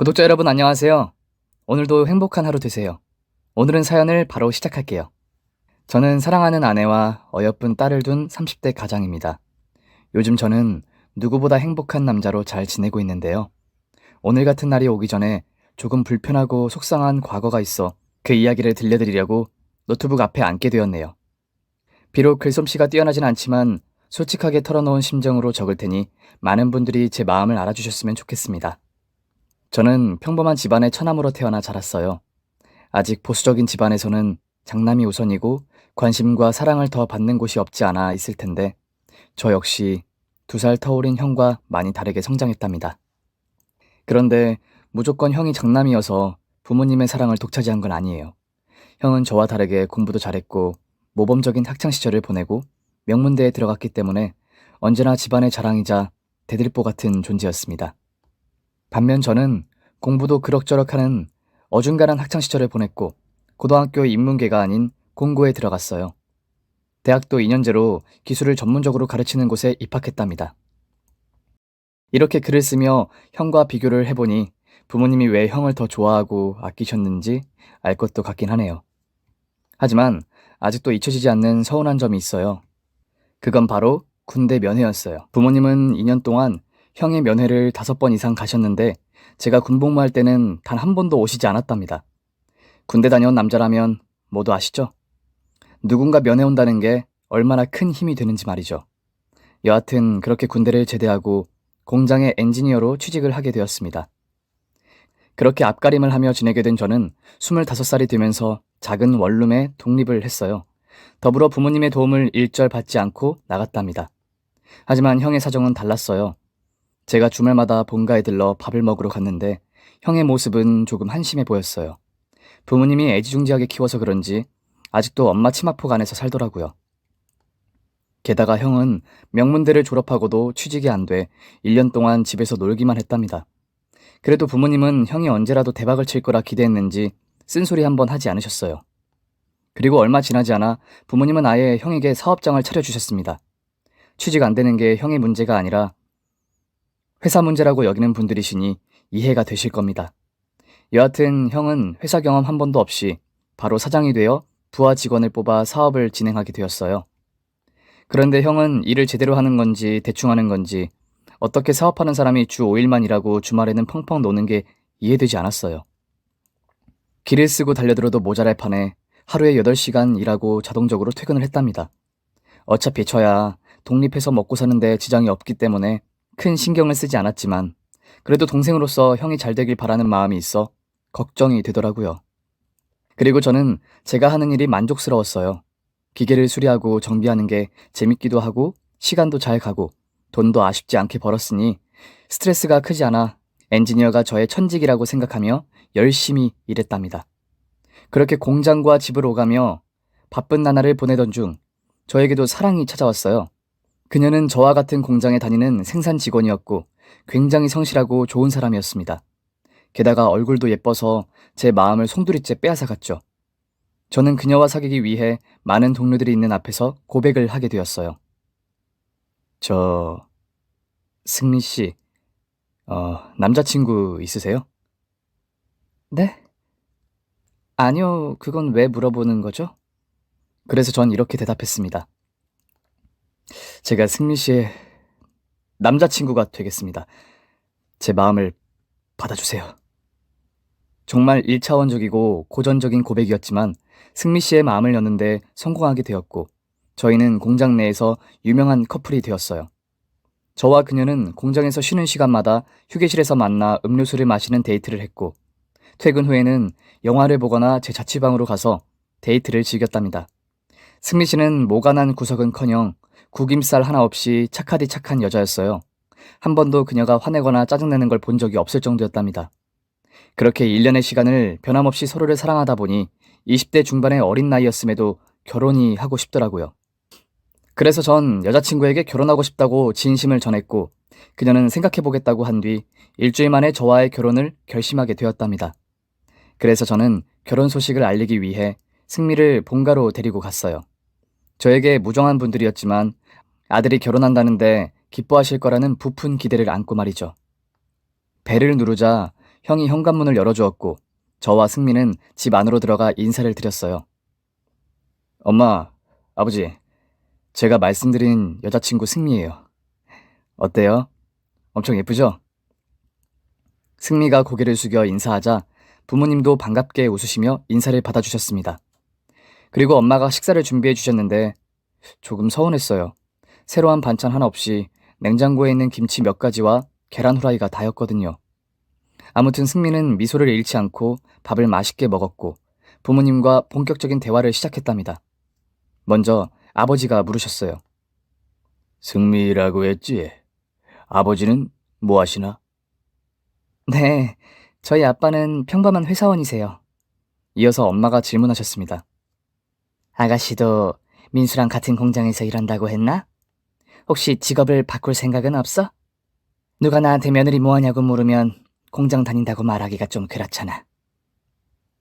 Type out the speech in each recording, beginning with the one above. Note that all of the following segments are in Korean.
구독자 여러분 안녕하세요. 오늘도 행복한 하루 되세요. 오늘은 사연을 바로 시작할게요. 저는 사랑하는 아내와 어여쁜 딸을 둔 30대 가장입니다. 요즘 저는 누구보다 행복한 남자로 잘 지내고 있는데요. 오늘 같은 날이 오기 전에 조금 불편하고 속상한 과거가 있어 그 이야기를 들려드리려고 노트북 앞에 앉게 되었네요. 비록 글솜씨가 뛰어나진 않지만 솔직하게 털어놓은 심정으로 적을 테니 많은 분들이 제 마음을 알아주셨으면 좋겠습니다. 저는 평범한 집안의 처남으로 태어나 자랐어요. 아직 보수적인 집안에서는 장남이 우선이고 관심과 사랑을 더 받는 곳이 없지 않아 있을 텐데 저 역시 2살 터울인 형과 많이 다르게 성장했답니다. 그런데 무조건 형이 장남이어서 부모님의 사랑을 독차지한 건 아니에요. 형은 저와 다르게 공부도 잘했고 모범적인 학창시절을 보내고 명문대에 들어갔기 때문에 언제나 집안의 자랑이자 대들보 같은 존재였습니다. 반면 저는 공부도 그럭저럭 하는 어중간한 학창시절을 보냈고 고등학교 인문계가 아닌 공고에 들어갔어요. 대학도 2년제로 기술을 전문적으로 가르치는 곳에 입학했답니다. 이렇게 글을 쓰며 형과 비교를 해보니 부모님이 왜 형을 더 좋아하고 아끼셨는지 알 것도 같긴 하네요. 하지만 아직도 잊혀지지 않는 서운한 점이 있어요. 그건 바로 군대 면회였어요. 부모님은 2년 동안 형의 면회를 5번 이상 가셨는데 제가 군복무할 때는 단 한 번도 오시지 않았답니다. 군대 다녀온 남자라면 모두 아시죠? 누군가 면회 온다는 게 얼마나 큰 힘이 되는지 말이죠. 여하튼 그렇게 군대를 제대하고 공장의 엔지니어로 취직을 하게 되었습니다. 그렇게 앞가림을 하며 지내게 된 저는 25살이 되면서 작은 원룸에 독립을 했어요. 더불어 부모님의 도움을 일절 받지 않고 나갔답니다. 하지만 형의 사정은 달랐어요. 제가 주말마다 본가에 들러 밥을 먹으러 갔는데 형의 모습은 조금 한심해 보였어요. 부모님이 애지중지하게 키워서 그런지 아직도 엄마 치마폭 안에서 살더라고요. 게다가 형은 명문대를 졸업하고도 취직이 안 돼 1년 동안 집에서 놀기만 했답니다. 그래도 부모님은 형이 언제라도 대박을 칠 거라 기대했는지 쓴소리 한번 하지 않으셨어요. 그리고 얼마 지나지 않아 부모님은 아예 형에게 사업장을 차려주셨습니다. 취직 안 되는 게 형의 문제가 아니라 회사 문제라고 여기는 분들이시니 이해가 되실 겁니다. 여하튼 형은 회사 경험 한 번도 없이 바로 사장이 되어 부하 직원을 뽑아 사업을 진행하게 되었어요. 그런데 형은 일을 제대로 하는 건지 대충 하는 건지 어떻게 사업하는 사람이 주 5일만 일하고 주말에는 펑펑 노는 게 이해되지 않았어요. 길을 쓰고 달려들어도 모자랄 판에 하루에 8시간 일하고 자동적으로 퇴근을 했답니다. 어차피 저야 독립해서 먹고 사는데 지장이 없기 때문에 큰 신경을 쓰지 않았지만 그래도 동생으로서 형이 잘 되길 바라는 마음이 있어 걱정이 되더라고요. 그리고 저는 제가 하는 일이 만족스러웠어요. 기계를 수리하고 정비하는 게 재밌기도 하고 시간도 잘 가고 돈도 아쉽지 않게 벌었으니 스트레스가 크지 않아 엔지니어가 저의 천직이라고 생각하며 열심히 일했답니다. 그렇게 공장과 집을 오가며 바쁜 나날을 보내던 중 저에게도 사랑이 찾아왔어요. 그녀는 저와 같은 공장에 다니는 생산 직원이었고 굉장히 성실하고 좋은 사람이었습니다. 게다가 얼굴도 예뻐서 제 마음을 송두리째 빼앗아갔죠. 저는 그녀와 사귀기 위해 많은 동료들이 있는 앞에서 고백을 하게 되었어요. 저, 승민 씨, 남자친구 있으세요? 네? 아니요, 그건 왜 물어보는 거죠? 그래서 전 이렇게 대답했습니다. 제가 승민 씨의 남자친구가 되겠습니다. 제 마음을 받아주세요. 정말 1차원적이고 고전적인 고백이었지만 승미 씨의 마음을 여는데 성공하게 되었고 저희는 공장 내에서 유명한 커플이 되었어요. 저와 그녀는 공장에서 쉬는 시간마다 휴게실에서 만나 음료수를 마시는 데이트를 했고 퇴근 후에는 영화를 보거나 제 자취방으로 가서 데이트를 즐겼답니다. 승미 씨는 모가난 구석은커녕 구김살 하나 없이 착하디 착한 여자였어요. 한 번도 그녀가 화내거나 짜증내는 걸 본 적이 없을 정도였답니다. 그렇게 1년의 시간을 변함없이 서로를 사랑하다 보니 20대 중반의 어린 나이였음에도 결혼이 하고 싶더라고요. 그래서 전 여자친구에게 결혼하고 싶다고 진심을 전했고 그녀는 생각해보겠다고 한 뒤 일주일 만에 저와의 결혼을 결심하게 되었답니다. 그래서 저는 결혼 소식을 알리기 위해 승미를 본가로 데리고 갔어요. 저에게 무정한 분들이었지만 아들이 결혼한다는데 기뻐하실 거라는 부푼 기대를 안고 말이죠. 배를 누르자 형이 현관문을 열어주었고 저와 승미는 집 안으로 들어가 인사를 드렸어요. 엄마, 아버지, 제가 말씀드린 여자친구 승미예요. 어때요? 엄청 예쁘죠? 승미가 고개를 숙여 인사하자 부모님도 반갑게 웃으시며 인사를 받아주셨습니다. 그리고 엄마가 식사를 준비해 주셨는데 조금 서운했어요. 새로운 반찬 하나 없이 냉장고에 있는 김치 몇 가지와 계란 후라이가 다였거든요. 아무튼 승미는 미소를 잃지 않고 밥을 맛있게 먹었고 부모님과 본격적인 대화를 시작했답니다. 먼저 아버지가 물으셨어요. 승미라고 했지? 아버지는 뭐 하시나? 네, 저희 아빠는 평범한 회사원이세요. 이어서 엄마가 질문하셨습니다. 아가씨도 민수랑 같은 공장에서 일한다고 했나? 혹시 직업을 바꿀 생각은 없어? 누가 나한테 며느리 뭐하냐고 물으면 공장 다닌다고 말하기가 좀 그렇잖아.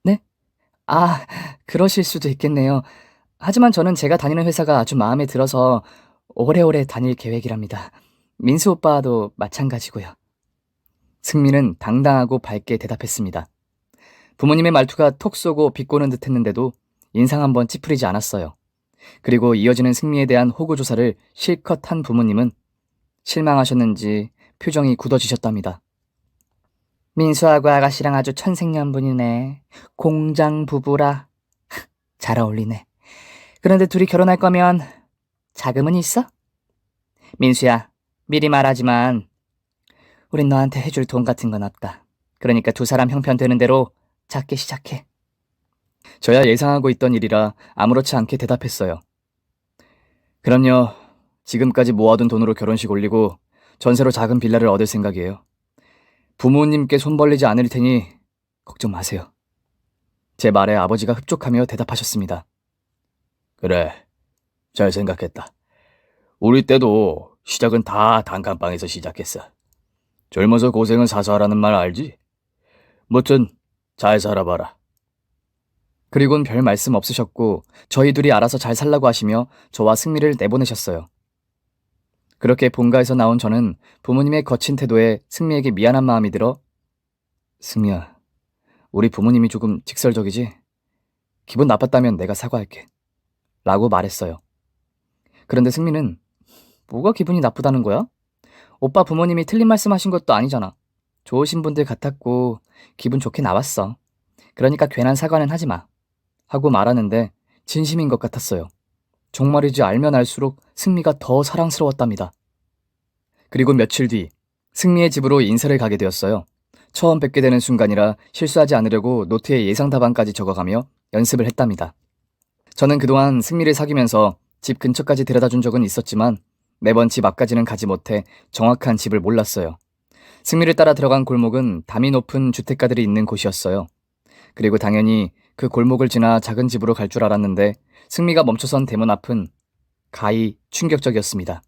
네? 아, 그러실 수도 있겠네요. 하지만 저는 제가 다니는 회사가 아주 마음에 들어서 오래오래 다닐 계획이랍니다. 민수 오빠도 마찬가지고요. 승민은 당당하고 밝게 대답했습니다. 부모님의 말투가 톡 쏘고 비꼬는 듯 했는데도 인상 한번 찌푸리지 않았어요. 그리고 이어지는 승미에 대한 호구 조사를 실컷 한 부모님은 실망하셨는지 표정이 굳어지셨답니다. 민수하고 아가씨랑 아주 천생연분이네. 공장 부부라. 잘 어울리네. 그런데 둘이 결혼할 거면 자금은 있어? 민수야, 미리 말하지만 우린 너한테 해줄 돈 같은 건 없다. 그러니까 두 사람 형편 되는 대로 작게 시작해. 저야 예상하고 있던 일이라 아무렇지 않게 대답했어요. 그럼요. 지금까지 모아둔 돈으로 결혼식 올리고 전세로 작은 빌라를 얻을 생각이에요. 부모님께 손 벌리지 않을 테니 걱정 마세요. 제 말에 아버지가 흡족하며 대답하셨습니다. 그래, 잘 생각했다. 우리 때도 시작은 다 단칸방에서 시작했어. 젊어서 고생은 사서 하라는 말 알지? 뭐든 잘 살아봐라. 그리곤 별 말씀 없으셨고 저희 둘이 알아서 잘 살라고 하시며 저와 승미를 내보내셨어요. 그렇게 본가에서 나온 저는 부모님의 거친 태도에 승미에게 미안한 마음이 들어 승미야, 우리 부모님이 조금 직설적이지? 기분 나빴다면 내가 사과할게. 라고 말했어요. 그런데 승미는 뭐가 기분이 나쁘다는 거야? 오빠 부모님이 틀린 말씀하신 것도 아니잖아. 좋으신 분들 같았고 기분 좋게 나왔어. 그러니까 괜한 사과는 하지 마. 하고 말하는데 진심인 것 같았어요. 정말이지 알면 알수록 승미가 더 사랑스러웠답니다. 그리고 며칠 뒤 승미의 집으로 인사를 가게 되었어요. 처음 뵙게 되는 순간이라 실수하지 않으려고 노트에 예상 답안까지 적어가며 연습을 했답니다. 저는 그동안 승미를 사귀면서 집 근처까지 데려다 준 적은 있었지만 매번 집 앞까지는 가지 못해 정확한 집을 몰랐어요. 승미를 따라 들어간 골목은 담이 높은 주택가들이 있는 곳이었어요. 그리고 당연히 그 골목을 지나 작은 집으로 갈 줄 알았는데 승미가 멈춰선 대문 앞은 가히 충격적이었습니다.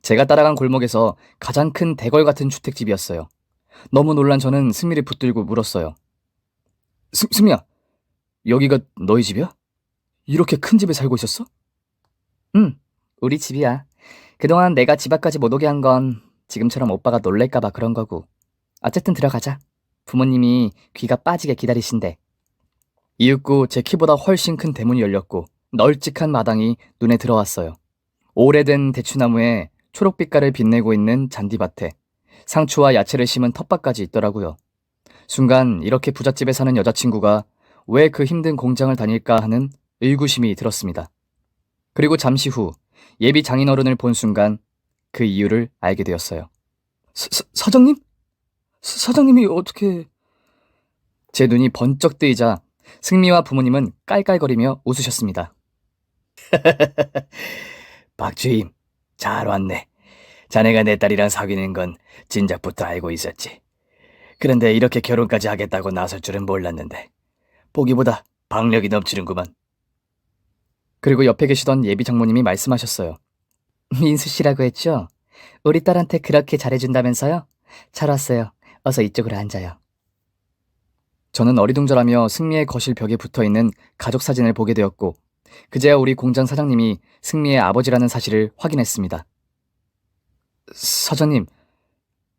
제가 따라간 골목에서 가장 큰 대궐 같은 주택집이었어요. 너무 놀란 저는 승미를 붙들고 물었어요. 승미야, 여기가 너희 집이야? 이렇게 큰 집에 살고 있었어? 응, 우리 집이야. 그동안 내가 집 앞까지 못 오게 한 건 지금처럼 오빠가 놀랄까봐 그런 거고. 어쨌든 들어가자. 부모님이 귀가 빠지게 기다리신대. 이윽고 제 키보다 훨씬 큰 대문이 열렸고 널찍한 마당이 눈에 들어왔어요. 오래된 대추나무에 초록빛깔을 빛내고 있는 잔디밭에 상추와 야채를 심은 텃밭까지 있더라고요. 순간 이렇게 부잣집에 사는 여자친구가 왜 그 힘든 공장을 다닐까 하는 의구심이 들었습니다. 그리고 잠시 후 예비 장인어른을 본 순간 그 이유를 알게 되었어요. 사장님? 사장님이 어떻게... 제 눈이 번쩍 뜨이자 승미와 부모님은 깔깔거리며 웃으셨습니다. 박주임, 잘 왔네. 자네가 내 딸이랑 사귀는 건 진작부터 알고 있었지. 그런데 이렇게 결혼까지 하겠다고 나설 줄은 몰랐는데 보기보다 박력이 넘치는구만. 그리고 옆에 계시던 예비 장모님이 말씀하셨어요. 민수 씨라고 했죠? 우리 딸한테 그렇게 잘해준다면서요? 잘 왔어요. 어서 이쪽으로 앉아요. 저는 어리둥절하며 승미의 거실 벽에 붙어있는 가족 사진을 보게 되었고 그제야 우리 공장 사장님이 승미의 아버지라는 사실을 확인했습니다. 사장님,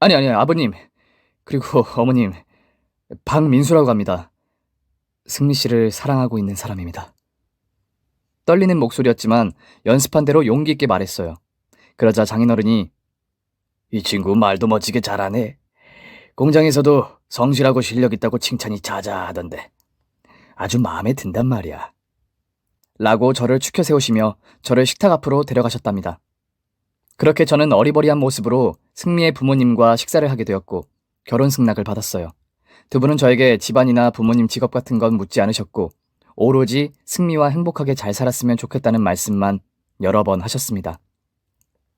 아니 아버님, 그리고 어머님, 박민수라고 합니다. 승미 씨를 사랑하고 있는 사람입니다. 떨리는 목소리였지만 연습한 대로 용기 있게 말했어요. 그러자 장인어른이 이 친구 말도 멋지게 잘하네. 공장에서도 성실하고 실력 있다고 칭찬이 자자하던데 아주 마음에 든단 말이야. 라고 저를 추켜 세우시며 저를 식탁 앞으로 데려가셨답니다. 그렇게 저는 어리버리한 모습으로 승미의 부모님과 식사를 하게 되었고 결혼 승낙을 받았어요. 두 분은 저에게 집안이나 부모님 직업 같은 건 묻지 않으셨고 오로지 승미와 행복하게 잘 살았으면 좋겠다는 말씀만 여러 번 하셨습니다.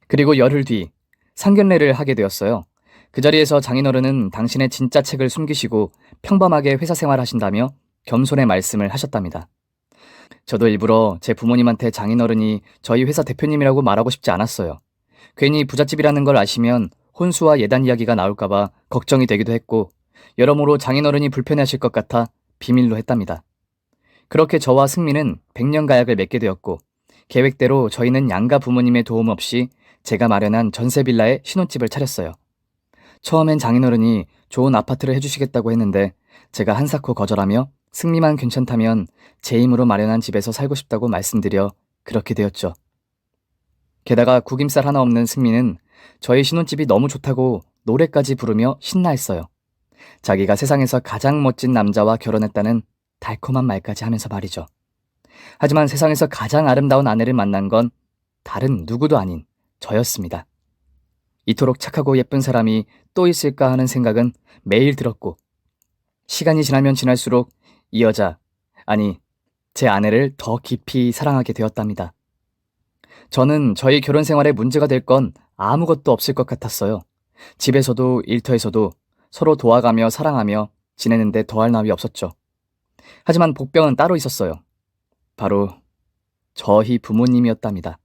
그리고 열흘 뒤 상견례를 하게 되었어요. 그 자리에서 장인어른은 당신의 진짜 책을 숨기시고 평범하게 회사 생활하신다며 겸손의 말씀을 하셨답니다. 저도 일부러 제 부모님한테 장인어른이 저희 회사 대표님이라고 말하고 싶지 않았어요. 괜히 부잣집이라는 걸 아시면 혼수와 예단 이야기가 나올까봐 걱정이 되기도 했고 여러모로 장인어른이 불편해하실 것 같아 비밀로 했답니다. 그렇게 저와 승미는 100년 가약을 맺게 되었고 계획대로 저희는 양가 부모님의 도움 없이 제가 마련한 전세 빌라에 신혼집을 차렸어요. 처음엔 장인어른이 좋은 아파트를 해주시겠다고 했는데 제가 한사코 거절하며 승미만 괜찮다면 제 힘으로 마련한 집에서 살고 싶다고 말씀드려 그렇게 되었죠. 게다가 구김살 하나 없는 승미는 저희 신혼집이 너무 좋다고 노래까지 부르며 신나했어요. 자기가 세상에서 가장 멋진 남자와 결혼했다는 달콤한 말까지 하면서 말이죠. 하지만 세상에서 가장 아름다운 아내를 만난 건 다른 누구도 아닌 저였습니다. 이토록 착하고 예쁜 사람이 또 있을까 하는 생각은 매일 들었고 시간이 지나면 지날수록 이 여자, 아니 제 아내를 더 깊이 사랑하게 되었답니다. 저는 저희 결혼 생활에 문제가 될 건 아무것도 없을 것 같았어요. 집에서도 일터에서도 서로 도와가며 사랑하며 지내는데 더할 나위 없었죠. 하지만 복병은 따로 있었어요. 바로 저희 부모님이었답니다.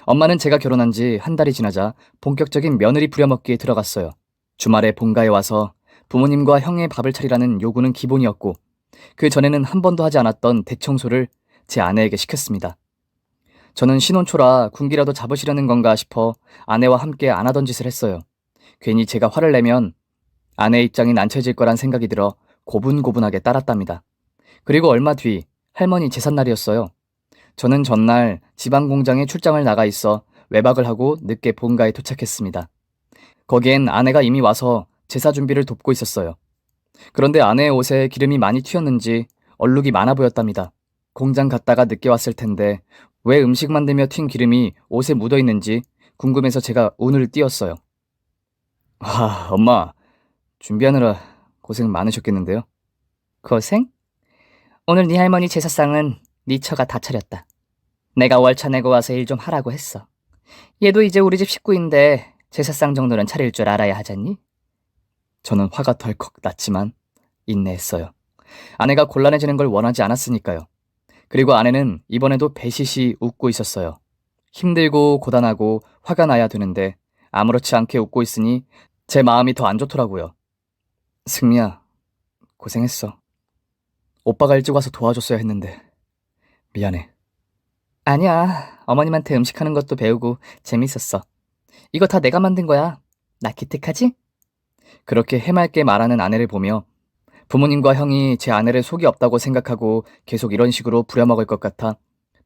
엄마는 제가 결혼한 지 한 달이 지나자 본격적인 며느리 부려먹기에 들어갔어요. 주말에 본가에 와서 부모님과 형의 밥을 차리라는 요구는 기본이었고 그 전에는 한 번도 하지 않았던 대청소를 제 아내에게 시켰습니다. 저는 신혼초라 군기라도 잡으시려는 건가 싶어 아내와 함께 안 하던 짓을 했어요. 괜히 제가 화를 내면 아내의 입장이 난처해질 거란 생각이 들어 고분고분하게 따랐답니다. 그리고 얼마 뒤 할머니 제삿날이었어요. 저는 전날 지방공장에 출장을 나가 있어 외박을 하고 늦게 본가에 도착했습니다. 거기엔 아내가 이미 와서 제사 준비를 돕고 있었어요. 그런데 아내의 옷에 기름이 많이 튀었는지 얼룩이 많아 보였답니다. 공장 갔다가 늦게 왔을 텐데 왜 음식 만들며 튄 기름이 옷에 묻어 있는지 궁금해서 제가 운을 띄웠어요. 엄마, 준비하느라 고생 많으셨겠는데요? 고생? 오늘 네 할머니 제사상은 네 처가 다 차렸다. 내가 월차 내고 와서 일 좀 하라고 했어. 얘도 이제 우리 집 식구인데 제사상 정도는 차릴 줄 알아야 하잖니? 저는 화가 덜컥 났지만 인내했어요. 아내가 곤란해지는 걸 원하지 않았으니까요. 그리고 아내는 이번에도 배시시 웃고 있었어요. 힘들고 고단하고 화가 나야 되는데 아무렇지 않게 웃고 있으니 제 마음이 더 안 좋더라고요. 승미야, 고생했어. 오빠가 일찍 와서 도와줬어야 했는데 미안해. 아니야, 어머님한테 음식하는 것도 배우고 재밌었어. 이거 다 내가 만든 거야. 나 기특하지? 그렇게 해맑게 말하는 아내를 보며 부모님과 형이 제 아내를 속이 없다고 생각하고 계속 이런 식으로 부려먹을 것 같아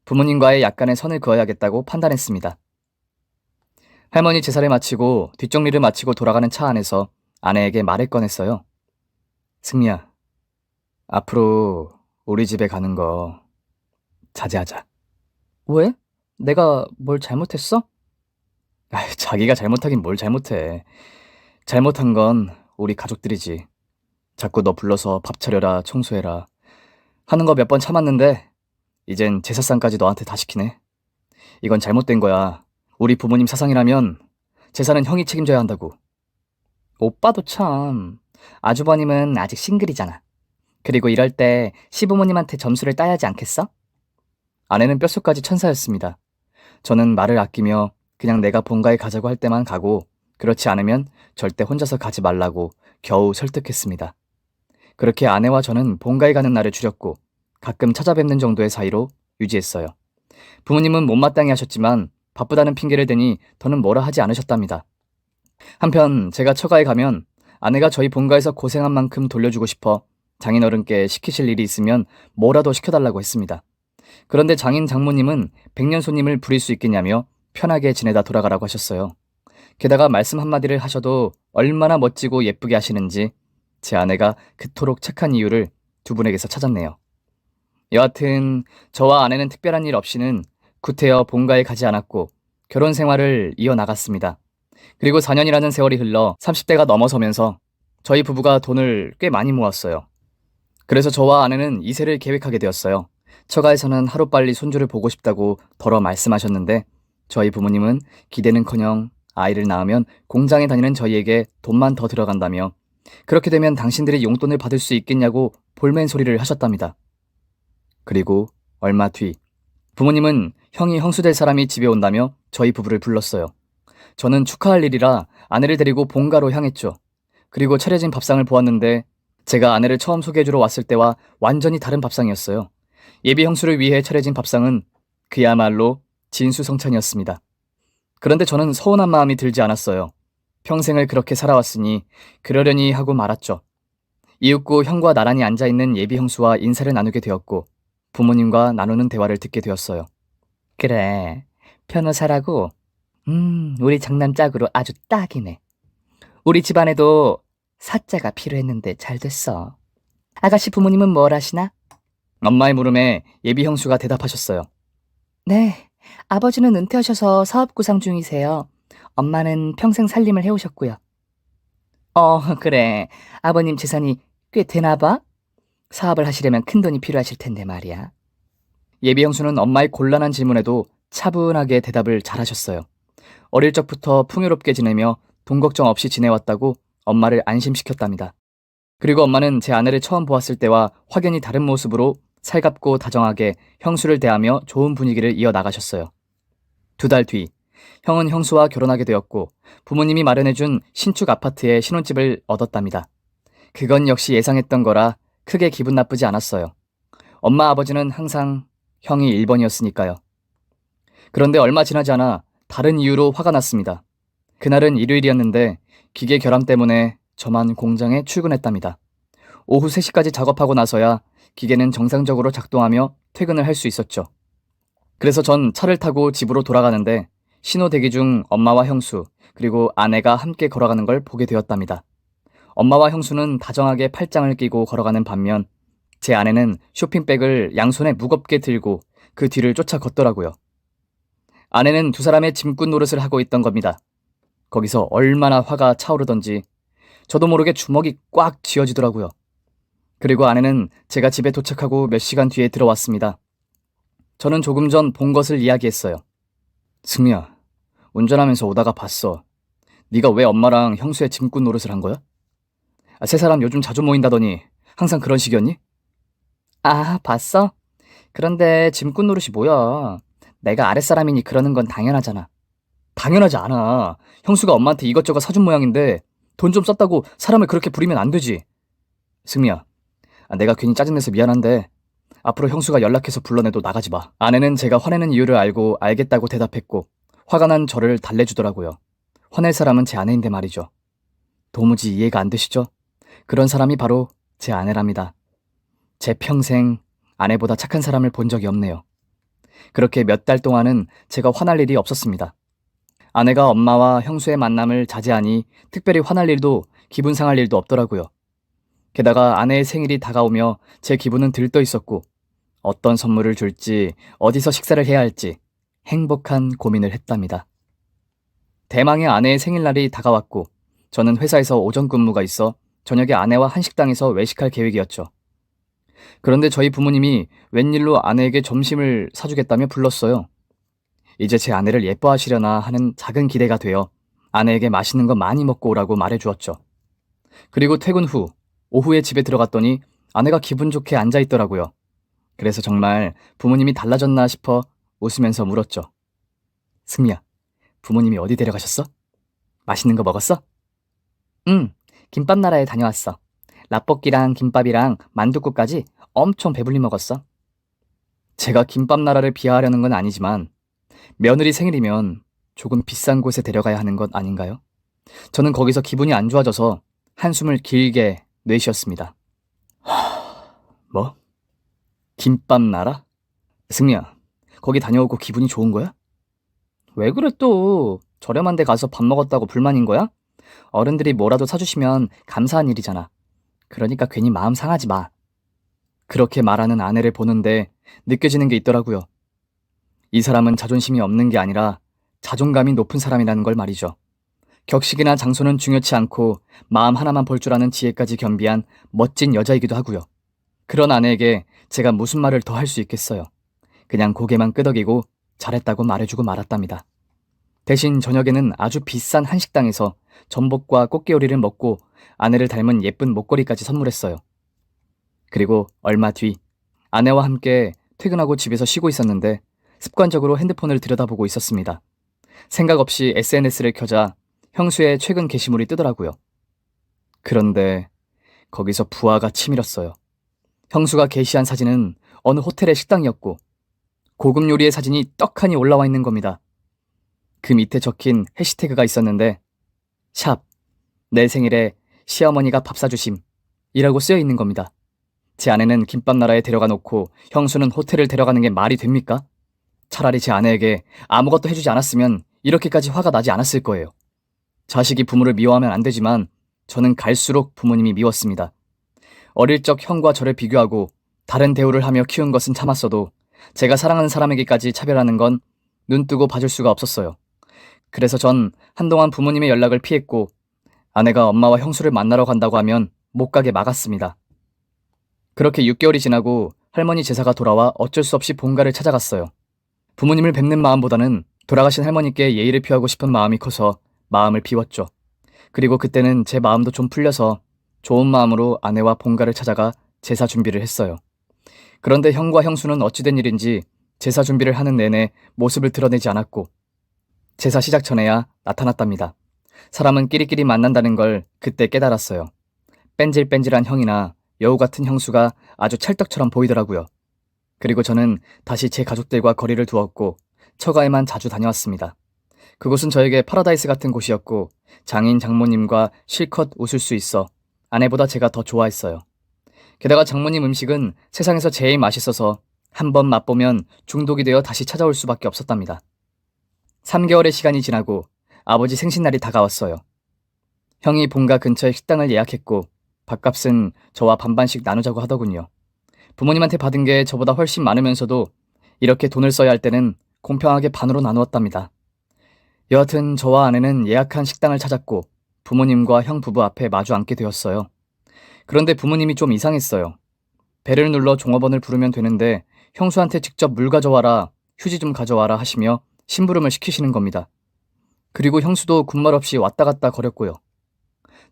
부모님과의 약간의 선을 그어야겠다고 판단했습니다. 할머니 제사를 마치고 뒷정리를 마치고 돌아가는 차 안에서 아내에게 말을 꺼냈어요. 승미야, 앞으로 우리 집에 가는 거 자제하자. 왜? 내가 뭘 잘못했어? 자기가 잘못하긴 뭘 잘못해. 잘못한 건 우리 가족들이지. 자꾸 너 불러서 밥 차려라, 청소해라 하는 거 몇 번 참았는데 이젠 제사상까지 너한테 다 시키네. 이건 잘못된 거야. 우리 부모님 사상이라면 제사는 형이 책임져야 한다고. 오빠도 참. 아주버님은 아직 싱글이잖아. 그리고 이럴 때 시부모님한테 점수를 따야 하지 않겠어? 아내는 뼛속까지 천사였습니다. 저는 말을 아끼며 그냥 내가 본가에 가자고 할 때만 가고 그렇지 않으면 절대 혼자서 가지 말라고 겨우 설득했습니다. 그렇게 아내와 저는 본가에 가는 날을 줄였고 가끔 찾아뵙는 정도의 사이로 유지했어요. 부모님은 못마땅해 하셨지만 바쁘다는 핑계를 대니 더는 뭐라 하지 않으셨답니다. 한편 제가 처가에 가면 아내가 저희 본가에서 고생한 만큼 돌려주고 싶어 장인어른께 시키실 일이 있으면 뭐라도 시켜달라고 했습니다. 그런데 장인 장모님은 백년 손님을 부릴 수 있겠냐며 편하게 지내다 돌아가라고 하셨어요. 게다가 말씀 한마디를 하셔도 얼마나 멋지고 예쁘게 하시는지 제 아내가 그토록 착한 이유를 두 분에게서 찾았네요. 여하튼 저와 아내는 특별한 일 없이는 구태여 본가에 가지 않았고 결혼 생활을 이어나갔습니다. 그리고 4년이라는 세월이 흘러 30대가 넘어서면서 저희 부부가 돈을 꽤 많이 모았어요. 그래서 저와 아내는 이세를 계획하게 되었어요. 처가에서는 하루빨리 손주를 보고 싶다고 덜어 말씀하셨는데 저희 부모님은 기대는커녕 아이를 낳으면 공장에 다니는 저희에게 돈만 더 들어간다며 그렇게 되면 당신들이 용돈을 받을 수 있겠냐고 볼멘 소리를 하셨답니다. 그리고 얼마 뒤 부모님은 형이 형수 될 사람이 집에 온다며 저희 부부를 불렀어요. 저는 축하할 일이라 아내를 데리고 본가로 향했죠. 그리고 차려진 밥상을 보았는데 제가 아내를 처음 소개해주러 왔을 때와 완전히 다른 밥상이었어요. 예비 형수를 위해 차려진 밥상은 그야말로 진수성찬이었습니다. 그런데 저는 서운한 마음이 들지 않았어요. 평생을 그렇게 살아왔으니 그러려니 하고 말았죠. 이윽고 형과 나란히 앉아있는 예비 형수와 인사를 나누게 되었고 부모님과 나누는 대화를 듣게 되었어요. 그래, 변호사라고? 우리 장남 짝으로 아주 딱이네. 우리 집안에도 사자가 필요했는데 잘 됐어. 아가씨 부모님은 뭘 하시나? 엄마의 물음에 예비 형수가 대답하셨어요. 네, 아버지는 은퇴하셔서 사업구상 중이세요. 엄마는 평생 살림을 해오셨고요. 그래. 아버님 재산이 꽤 되나 봐? 사업을 하시려면 큰돈이 필요하실 텐데 말이야. 예비 형수는 엄마의 곤란한 질문에도 차분하게 대답을 잘하셨어요. 어릴 적부터 풍요롭게 지내며 돈 걱정 없이 지내왔다고 엄마를 안심시켰답니다. 그리고 엄마는 제 아내를 처음 보았을 때와 확연히 다른 모습으로 살갑고 다정하게 형수를 대하며 좋은 분위기를 이어나가셨어요. 2달 뒤, 형은 형수와 결혼하게 되었고 부모님이 마련해준 신축 아파트에 신혼집을 얻었답니다. 그건 역시 예상했던 거라 크게 기분 나쁘지 않았어요. 엄마 아버지는 항상 형이 1번이었으니까요. 그런데 얼마 지나지 않아 다른 이유로 화가 났습니다. 그날은 일요일이었는데 기계 결함 때문에 저만 공장에 출근했답니다. 오후 3시까지 작업하고 나서야 기계는 정상적으로 작동하며 퇴근을 할 수 있었죠. 그래서 전 차를 타고 집으로 돌아가는데 신호 대기 중 엄마와 형수 그리고 아내가 함께 걸어가는 걸 보게 되었답니다. 엄마와 형수는 다정하게 팔짱을 끼고 걸어가는 반면 제 아내는 쇼핑백을 양손에 무겁게 들고 그 뒤를 쫓아 걷더라고요. 아내는 두 사람의 짐꾼 노릇을 하고 있던 겁니다. 거기서 얼마나 화가 차오르던지 저도 모르게 주먹이 꽉 쥐어지더라고요. 그리고 아내는 제가 집에 도착하고 몇 시간 뒤에 들어왔습니다. 저는 조금 전 본 것을 이야기했어요. 승미야, 운전하면서 오다가 봤어. 네가 왜 엄마랑 형수의 짐꾼 노릇을 한 거야? 세 사람 요즘 자주 모인다더니 항상 그런 식이었니? 아, 봤어? 그런데 짐꾼 노릇이 뭐야? 내가 아랫사람이니 그러는 건 당연하잖아. 당연하지 않아. 형수가 엄마한테 이것저것 사준 모양인데 돈 좀 썼다고 사람을 그렇게 부리면 안 되지. 승미야, 내가 괜히 짜증내서 미안한데 앞으로 형수가 연락해서 불러내도 나가지 마. 아내는 제가 화내는 이유를 알고 알겠다고 대답했고 화가 난 저를 달래주더라고요. 화낼 사람은 제 아내인데 말이죠. 도무지 이해가 안 되시죠? 그런 사람이 바로 제 아내랍니다. 제 평생 아내보다 착한 사람을 본 적이 없네요. 그렇게 몇 달 동안은 제가 화날 일이 없었습니다. 아내가 엄마와 형수의 만남을 자제하니 특별히 화날 일도 기분 상할 일도 없더라고요. 게다가 아내의 생일이 다가오며 제 기분은 들떠 있었고 어떤 선물을 줄지 어디서 식사를 해야 할지 행복한 고민을 했답니다. 대망의 아내의 생일날이 다가왔고 저는 회사에서 오전 근무가 있어 저녁에 아내와 한식당에서 외식할 계획이었죠. 그런데 저희 부모님이 웬일로 아내에게 점심을 사주겠다며 불렀어요. 이제 제 아내를 예뻐하시려나 하는 작은 기대가 되어 아내에게 맛있는 거 많이 먹고 오라고 말해주었죠. 그리고 퇴근 후 오후에 집에 들어갔더니 아내가 기분 좋게 앉아있더라고요. 그래서 정말 부모님이 달라졌나 싶어 웃으면서 물었죠. 승미야, 부모님이 어디 데려가셨어? 맛있는 거 먹었어? 응, 김밥 나라에 다녀왔어. 라볶이랑 김밥이랑 만둣국까지 엄청 배불리 먹었어. 제가 김밥 나라를 비하하려는 건 아니지만 며느리 생일이면 조금 비싼 곳에 데려가야 하는 것 아닌가요? 저는 거기서 기분이 안 좋아져서 한숨을 길게 내쉬었습니다. 뭐? 김밥 나라? 승미야, 거기 다녀오고 기분이 좋은 거야? 왜 그래 또? 저렴한 데 가서 밥 먹었다고 불만인 거야? 어른들이 뭐라도 사주시면 감사한 일이잖아. 그러니까 괜히 마음 상하지 마. 그렇게 말하는 아내를 보는데 느껴지는 게 있더라고요. 이 사람은 자존심이 없는 게 아니라 자존감이 높은 사람이라는 걸 말이죠. 격식이나 장소는 중요치 않고 마음 하나만 볼 줄 아는 지혜까지 겸비한 멋진 여자이기도 하고요. 그런 아내에게 제가 무슨 말을 더 할 수 있겠어요. 그냥 고개만 끄덕이고 잘했다고 말해주고 말았답니다. 대신 저녁에는 아주 비싼 한식당에서 전복과 꽃게요리를 먹고 아내를 닮은 예쁜 목걸이까지 선물했어요. 그리고 얼마 뒤 아내와 함께 퇴근하고 집에서 쉬고 있었는데 습관적으로 핸드폰을 들여다보고 있었습니다. 생각 없이 SNS를 켜자 형수의 최근 게시물이 뜨더라고요. 그런데 거기서 부하가 치밀었어요. 형수가 게시한 사진은 어느 호텔의 식당이었고 고급 요리의 사진이 떡하니 올라와 있는 겁니다. 그 밑에 적힌 해시태그가 있었는데 샵, 내 생일에 시어머니가 밥 사주심 이라고 쓰여 있는 겁니다. 제 아내는 김밥 나라에 데려가 놓고 형수는 호텔을 데려가는 게 말이 됩니까? 차라리 제 아내에게 아무것도 해주지 않았으면 이렇게까지 화가 나지 않았을 거예요. 자식이 부모를 미워하면 안 되지만 저는 갈수록 부모님이 미웠습니다. 어릴 적 형과 저를 비교하고 다른 대우를 하며 키운 것은 참았어도 제가 사랑하는 사람에게까지 차별하는 건 눈뜨고 봐줄 수가 없었어요. 그래서 전 한동안 부모님의 연락을 피했고 아내가 엄마와 형수를 만나러 간다고 하면 못 가게 막았습니다. 그렇게 6개월이 지나고 할머니 제사가 돌아와 어쩔 수 없이 본가를 찾아갔어요. 부모님을 뵙는 마음보다는 돌아가신 할머니께 예의를 표하고 싶은 마음이 커서 마음을 비웠죠. 그리고 그때는 제 마음도 좀 풀려서 좋은 마음으로 아내와 본가를 찾아가 제사 준비를 했어요. 그런데 형과 형수는 어찌된 일인지 제사 준비를 하는 내내 모습을 드러내지 않았고 제사 시작 전에야 나타났답니다. 사람은 끼리끼리 만난다는 걸 그때 깨달았어요. 뺀질뺀질한 형이나 여우 같은 형수가 아주 찰떡처럼 보이더라고요. 그리고 저는 다시 제 가족들과 거리를 두었고 처가에만 자주 다녀왔습니다. 그곳은 저에게 파라다이스 같은 곳이었고 장인 장모님과 실컷 웃을 수 있어 아내보다 제가 더 좋아했어요. 게다가 장모님 음식은 세상에서 제일 맛있어서 한 번 맛보면 중독이 되어 다시 찾아올 수밖에 없었답니다. 3개월의 시간이 지나고 아버지 생신날이 다가왔어요. 형이 본가 근처에 식당을 예약했고 밥값은 저와 반반씩 나누자고 하더군요. 부모님한테 받은 게 저보다 훨씬 많으면서도 이렇게 돈을 써야 할 때는 공평하게 반으로 나누었답니다. 여하튼 저와 아내는 예약한 식당을 찾았고 부모님과 형 부부 앞에 마주 앉게 되었어요. 그런데 부모님이 좀 이상했어요. 배를 눌러 종업원을 부르면 되는데 형수한테 직접 물 가져와라, 휴지 좀 가져와라 하시며 심부름을 시키시는 겁니다. 그리고 형수도 군말 없이 왔다 갔다 거렸고요.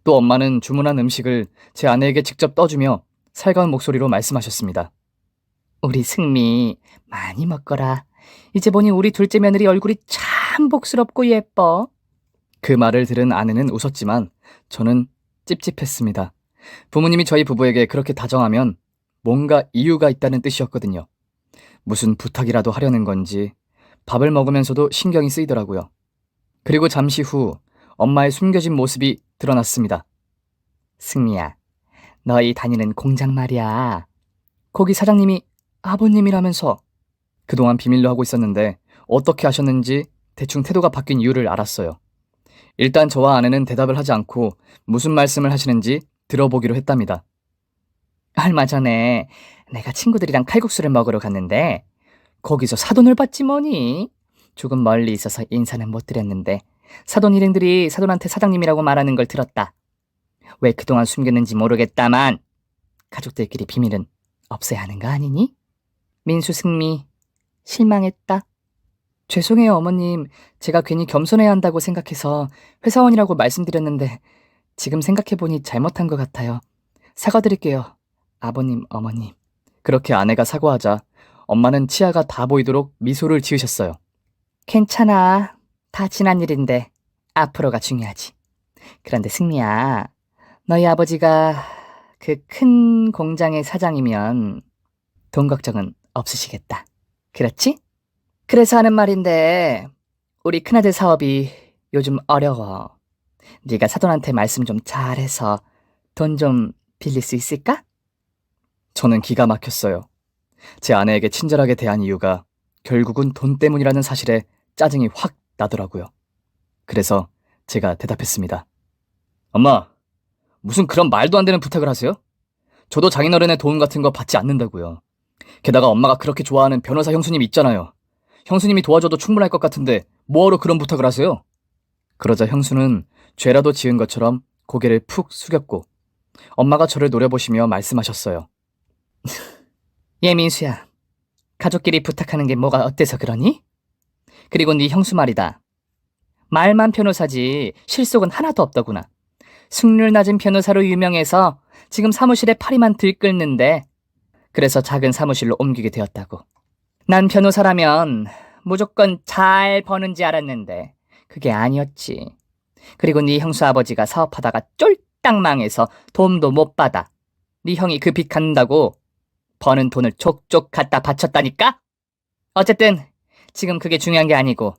또 엄마는 주문한 음식을 제 아내에게 직접 떠주며 살가운 목소리로 말씀하셨습니다. 우리 승미 많이 먹거라. 이제 보니 우리 둘째 며느리 얼굴이 참 복스럽고 예뻐. 그 말을 들은 아내는 웃었지만 저는 찝찝했습니다. 부모님이 저희 부부에게 그렇게 다정하면 뭔가 이유가 있다는 뜻이었거든요. 무슨 부탁이라도 하려는 건지 밥을 먹으면서도 신경이 쓰이더라고요. 그리고 잠시 후 엄마의 숨겨진 모습이 드러났습니다. 승미야, 너희 다니는 공장 말이야. 거기 사장님이 아버님이라면서. 그동안 비밀로 하고 있었는데 어떻게 하셨는지 대충 태도가 바뀐 이유를 알았어요. 일단 저와 아내는 대답을 하지 않고 무슨 말씀을 하시는지 들어보기로 했답니다. 얼마 전에 내가 친구들이랑 칼국수를 먹으러 갔는데 거기서 사돈을 봤지 뭐니. 조금 멀리 있어서 인사는 못 드렸는데 사돈 일행들이 사돈한테 사장님이라고 말하는 걸 들었다. 왜 그동안 숨겼는지 모르겠다만 가족들끼리 비밀은 없애야 하는 거 아니니? 민수 승미 실망했다. 죄송해요 어머님. 제가 괜히 겸손해야 한다고 생각해서 회사원이라고 말씀드렸는데 지금 생각해보니 잘못한 것 같아요. 사과드릴게요 아버님 어머님. 그렇게 아내가 사과하자 엄마는 치아가 다 보이도록 미소를 지으셨어요. 괜찮아. 다 지난 일인데 앞으로가 중요하지. 그런데 승미야, 너희 아버지가 그 큰 공장의 사장이면 돈 걱정은 없으시겠다. 그렇지? 그래서 하는 말인데 우리 큰아들 사업이 요즘 어려워. 네가 사돈한테 말씀 좀 잘해서 돈 좀 빌릴 수 있을까? 저는 기가 막혔어요. 제 아내에게 친절하게 대한 이유가 결국은 돈 때문이라는 사실에 짜증이 확 나더라고요. 그래서 제가 대답했습니다. 엄마, 무슨 그런 말도 안 되는 부탁을 하세요? 저도 장인어른의 도움 같은 거 받지 않는다고요. 게다가 엄마가 그렇게 좋아하는 변호사 형수님 있잖아요. 형수님이 도와줘도 충분할 것 같은데 뭐하러 그런 부탁을 하세요? 그러자 형수는 죄라도 지은 것처럼 고개를 푹 숙였고 엄마가 저를 노려보시며 말씀하셨어요. 민수야, 가족끼리 부탁하는 게 뭐가 어때서 그러니? 그리고 네 형수 말이다. 말만 변호사지 실속은 하나도 없더구나. 승률 낮은 변호사로 유명해서 지금 사무실에 파리만 들끓는데 그래서 작은 사무실로 옮기게 되었다고. 난 변호사라면 무조건 잘 버는지 알았는데 그게 아니었지. 그리고 네 형수 아버지가 사업하다가 쫄딱 망해서 도움도 못 받아. 네 형이 그 빚 갚는다고 버는 돈을 족족 갖다 바쳤다니까? 어쨌든 지금 그게 중요한 게 아니고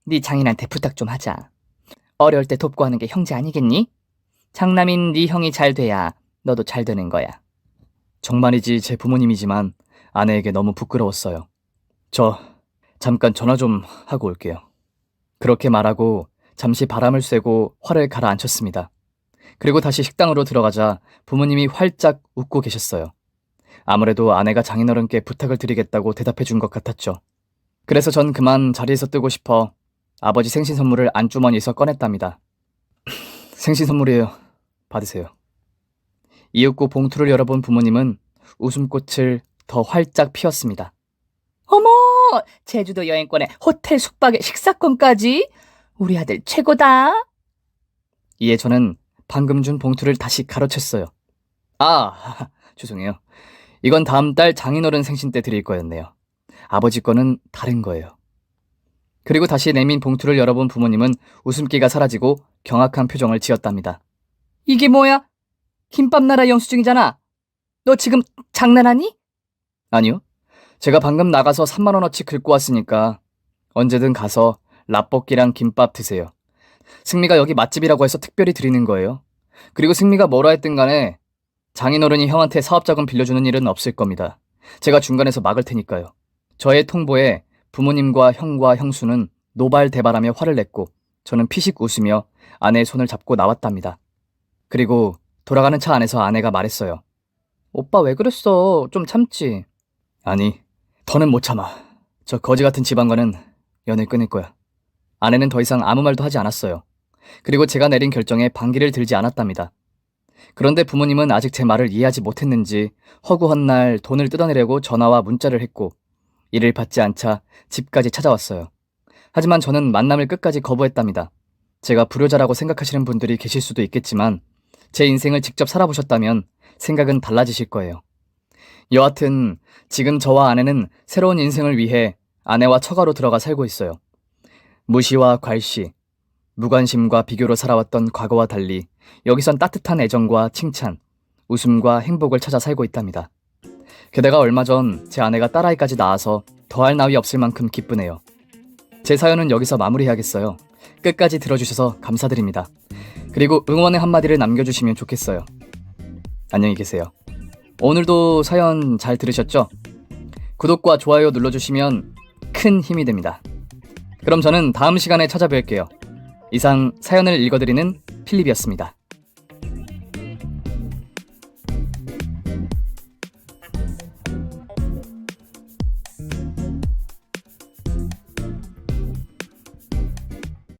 네 장인한테 부탁 좀 하자. 어려울 때 돕고 하는 게 형제 아니겠니? 장남인 네 형이 잘 돼야 너도 잘 되는 거야. 정말이지 제 부모님이지만 아내에게 너무 부끄러웠어요. 저 잠깐 전화 좀 하고 올게요. 그렇게 말하고 잠시 바람을 쐬고 화를 가라앉혔습니다. 그리고 다시 식당으로 들어가자 부모님이 활짝 웃고 계셨어요. 아무래도 아내가 장인어른께 부탁을 드리겠다고 대답해 준 것 같았죠. 그래서 전 그만 자리에서 뜨고 싶어 아버지 생신 선물을 안주머니에서 꺼냈답니다. 생신 선물이에요. 받으세요. 이윽고 봉투를 열어본 부모님은 웃음꽃을 더 활짝 피웠습니다. 어머! 제주도 여행권에 호텔 숙박에 식사권까지? 우리 아들 최고다! 이에 저는 방금 준 봉투를 다시 가로챘어요. 아, 죄송해요. 이건 다음 달 장인어른 생신 때 드릴 거였네요. 아버지 거는 다른 거예요. 그리고 다시 내민 봉투를 열어본 부모님은 웃음기가 사라지고 경악한 표정을 지었답니다. 이게 뭐야? 김밥나라 영수증이잖아. 너 지금 장난하니? 아니요. 제가 방금 나가서 3만 원어치 긁고 왔으니까 언제든 가서 라볶이랑 김밥 드세요. 승미가 여기 맛집이라고 해서 특별히 드리는 거예요. 그리고 승미가 뭐라 했든 간에 장인어른이 형한테 사업자금 빌려주는 일은 없을 겁니다. 제가 중간에서 막을 테니까요. 저의 통보에 부모님과 형과 형수는 노발대발하며 화를 냈고 저는 피식 웃으며 아내의 손을 잡고 나왔답니다. 그리고 돌아가는 차 안에서 아내가 말했어요. 오빠 왜 그랬어? 좀 참지. 아니, 더는 못 참아. 저 거지 같은 집안과는 연을 끊을 거야. 아내는 더 이상 아무 말도 하지 않았어요. 그리고 제가 내린 결정에 반기를 들지 않았답니다. 그런데 부모님은 아직 제 말을 이해하지 못했는지 허구한 날 돈을 뜯어내려고 전화와 문자를 했고 이를 받지 않자 집까지 찾아왔어요. 하지만 저는 만남을 끝까지 거부했답니다. 제가 불효자라고 생각하시는 분들이 계실 수도 있겠지만 제 인생을 직접 살아보셨다면 생각은 달라지실 거예요. 여하튼 지금 저와 아내는 새로운 인생을 위해 아내와 처가로 들어가 살고 있어요. 무시와 괄시, 무관심과 비교로 살아왔던 과거와 달리 여기선 따뜻한 애정과 칭찬, 웃음과 행복을 찾아 살고 있답니다. 게다가 얼마 전 제 아내가 딸아이까지 낳아서 더할 나위 없을 만큼 기쁘네요. 제 사연은 여기서 마무리해야겠어요. 끝까지 들어주셔서 감사드립니다. 그리고 응원의 한마디를 남겨주시면 좋겠어요. 안녕히 계세요. 오늘도 사연 잘 들으셨죠? 구독과 좋아요 눌러주시면 큰 힘이 됩니다. 그럼 저는 다음 시간에 찾아뵐게요. 이상 사연을 읽어드리는 필립이었습니다.